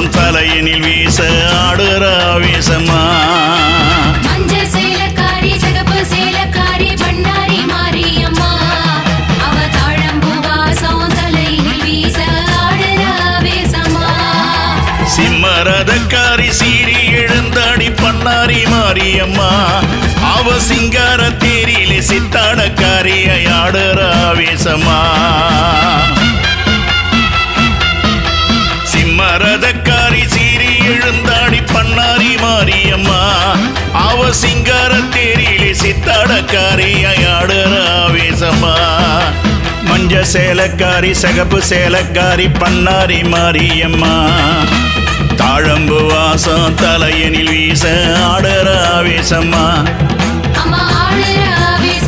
வாசம் தலையினில் வீச ஆடுற ஆவேசமா மஞ்ச சேலக்காரி சிகப்பு சேலக்காரி பண்ணாரி மாரியம்மா அவ தாழம்பூ வாசம் தலையினில் வீச ஆடுற ஆவேசமா சிம்மரதக்காரி சீறி எழுந்தாடி பண்ணாரி மாரியம்மா அவ சிங்கார தேரிலே சித்தாடக்காரியை ஆடுற ஆவேசமா சிம்மரதக்காரி சீறி எழுந்தாடி பண்ணாரி மாரியம்மா அவ சிங்கார தேரிலே சித்தாடக்காரியை ஆடுற ஆவேசமா மஞ்ச சேலக்காரி சிகப்பு சேலக்காரி பண்ணாரி மாரியம்மா தாழம்பு வாசம் தலையனில் வீச ஆடுற ஆவேசமா அம்மா ஆடுற ஆவேசமா